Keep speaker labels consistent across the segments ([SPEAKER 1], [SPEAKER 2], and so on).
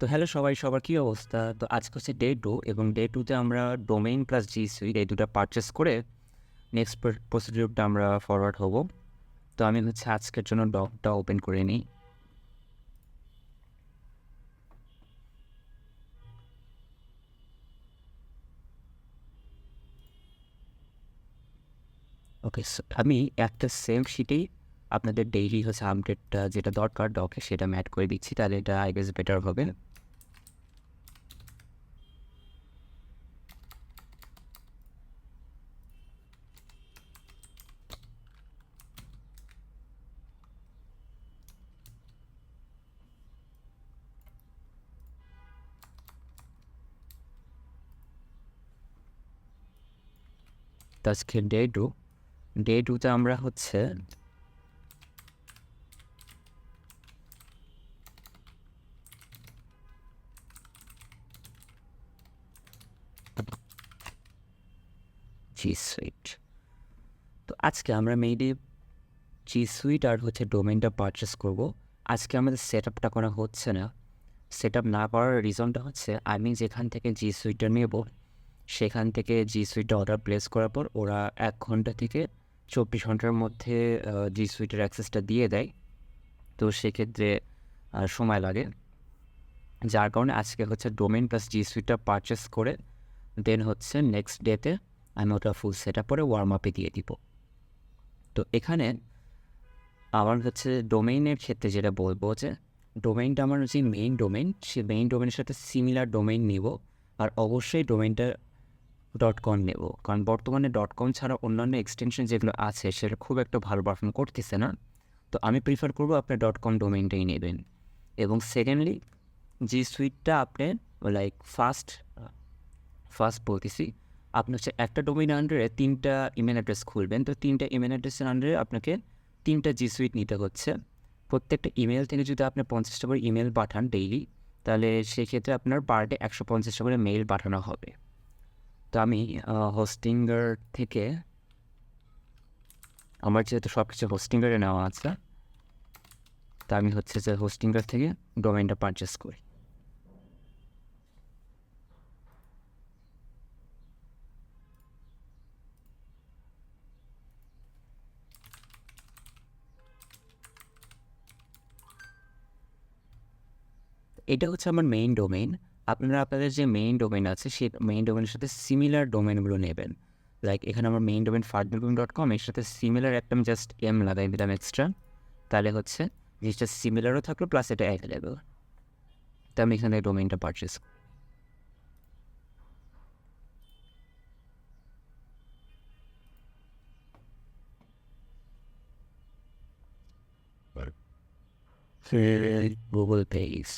[SPEAKER 1] তো হ্যালো সবাই, সবার কী অবস্থা? তো আজকে হচ্ছে ডে 2 এবং ডে 2 তে আমরা ডোমেইন প্লাস জি সুইট এই দুটো পারচেজ করে নেক্সট প্রসিডিউরটা আমরা ফরওয়ার্ড হব। তো আমি হচ্ছে আজকের জন্য ডকটা ওপেন করে নিই। ওকে, আমি একটা সেম শিটেই আপনাদের ডেইলি হচ্ছে আপডেটটা যেটা দরকার ডকে সেটা আমি অ্যাড করে দিচ্ছি, তাহলে এটা আই গেস বেটার হবে। তো আজকে ডে 2 তে আমরা হচ্ছে জি সুইট। তো আজকে আমরা মেইনলি জি সুইট আর হচ্ছে ডোমেইনটা পারচেস করব। আজকে আমাদের সেট আপটা করা হচ্ছে না। সেট আপ না করার রিজনটা হচ্ছে আমি যেখান থেকে জি সুইটটা নেব সেখান থেকে জি সুইটটা অর্ডার প্লেস করার পর ওরা ১ ঘন্টা থেকে ২৪ ঘন্টার মধ্যে জি সুইটের অ্যাক্সেসটা দিয়ে দেয়। তো সেক্ষেত্রে সময় লাগে। যার কারণে আজকে হচ্ছে ডোমেইন প্লাস জি সুইটটা পারচেস করে দেন হচ্ছে নেক্সট ডেতে আমি ওটা ফুল সেট আপ করে ওয়ার্ম আপে দিয়ে দিব। তো এখানে আমার হচ্ছে ডোমেইনের ক্ষেত্রে যেটা বলবো যে ডোমেইনটা আমার যে মেইন ডোমেইন, সে মেইন ডোমেইনের সাথে সিমিলার ডোমেইন নিব। আর অবশ্যই ডোমেইনটা .com নেব, কারণ বর্তমানে .com ছাড়া অন্যান্য এক্সটেনশন যেগুলো আছে সেটা খুব একটা ভালো পারফর্ম করতেছে না। তো আমি প্রিফার করবো আপনি .com ডোমেইনটাই নেবেন। এবং সেকেন্ডলি জি সুইটটা আপনি লাইক ফার্স্ট বলতেছি, আপনি হচ্ছে একটা ডোমেইন আন্ডারে 3টা ইমেল অ্যাড্রেস খুলবেন। তো 3টা ইমেল অ্যাড্রেসের আন্ডারে আপনাকে 3টা জি সুইট নিতে হচ্ছে। প্রত্যেকটা ইমেল থেকে যদি আপনি 50টা করে ইমেল পাঠান ডেইলি, তাহলে সেক্ষেত্রে আপনার পার ডে 150টা করে মেইল পাঠানো হবে। তো আমি হোস্টিঙ্গার থেকে, আমার যেহেতু সব কিছু হোস্টিঙ্গারে নেওয়া আছে, তা আমি হচ্ছে যে হোস্টিঙ্গার থেকে ডোমেইনটা পারচেস করি। এটা হচ্ছে আমার মেইন ডোমেইন। আপনারা আপনাদের যে মেইন ডোমেইন আছে সেই মেইন ডোমেইনের সাথে সিমিলার ডোমেইনগুলো নেবেন। লাইক এখানে আমার মেইন ডোমেইন fardnelbum.com, এর সাথে সিমিলার একটা আমি জাস্ট লাগাই দিলাম এক্সট্রা, তাহলে হচ্ছে জিনিসটা সিমিলারও থাকলো প্লাস এটা অ্যাভেলেবল। তো আমি এখানে ডোমেইনটা পারচেস গুগল পেজ।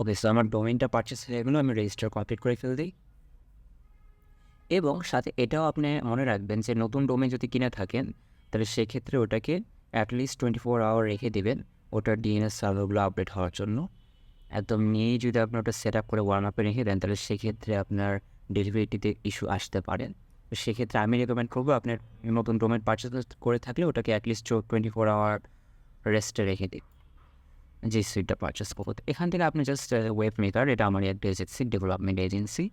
[SPEAKER 1] ওকে, সো আমার ডোমেইনটা পারচেস হয়ে গেলো, আমি রেজিস্টার কমপ্লিট করে ফেল দিই। এবং সাথে এটাও আপনি মনে রাখবেন যে নতুন ডোমেইন যদি কিনে থাকেন তাহলে সেক্ষেত্রে ওটাকে অ্যাটলিস্ট 24 আওয়ার রেখে দেবেন ওটার ডিএনএস সার্ভারগুলো আপডেট হওয়ার জন্য। একদম নিয়েই যদি আপনি ওটা সেট আপ করে ওয়ার্ম আপে রেখে দেন তাহলে সেক্ষেত্রে আপনার ডেলিভারিটিতে ইস্যু আসতে পারে। তো সেক্ষেত্রে আমি রেকমেন্ড করবো আপনার নতুন ডোমেইন পারচেস করে থাকলে ওটাকে অ্যাটলিস্ট 24 আওয়ার রেস্টে রেখে দিন যে সুইটটা পারচেস করবো। এখান থেকে আপনি জাস্ট ওয়েব মেকার, এটা আমার একটা এজেন্সি, ডেভেলপমেন্ট এজেন্সি,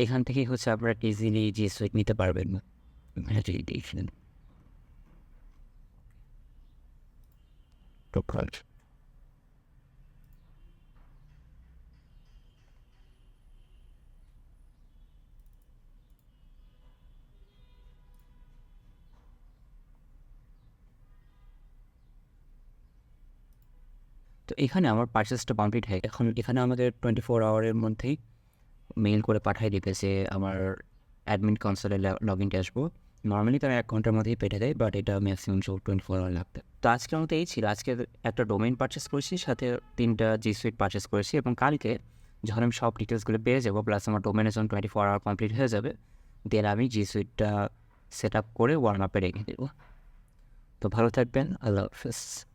[SPEAKER 1] এখান থেকেই হচ্ছে আপনারা ইজিলি জি সুইট নিতে পারবেন। তো এখানে আমার পারচেসটা কমপ্লিট হয়ে এখন এখানে আমাদের 24 আওয়ারের মধ্যেই মেইল করে পাঠিয়ে দিবে যে আমার অ্যাডমিন কনসোলে লগ ইনটা আসবো। নর্মালি তারা 1 ঘন্টার মধ্যেই পেটে দেয়, বাট এটা ম্যাক্সিমাম 24 আওয়ার লাগবে। তো আজকের মতো এই ছিল। আজকে একটা ডোমেইন পারচেস করেছি, সাথে 3টা জি সুইট পারচেস করেছি, এবং কালকে যখন আমি সব ডিটেলসগুলো পেয়ে যাবো প্লাস আমার ডোমেইনের জন্য 24 আওয়ার কমপ্লিট হয়ে যাবে, দেন আমি জি সুইটটা সেট আপ করে ওয়ার্ম আপে রেখে দেবো। তো ভালো থাকবেন, আল্লাহ হাফেজ।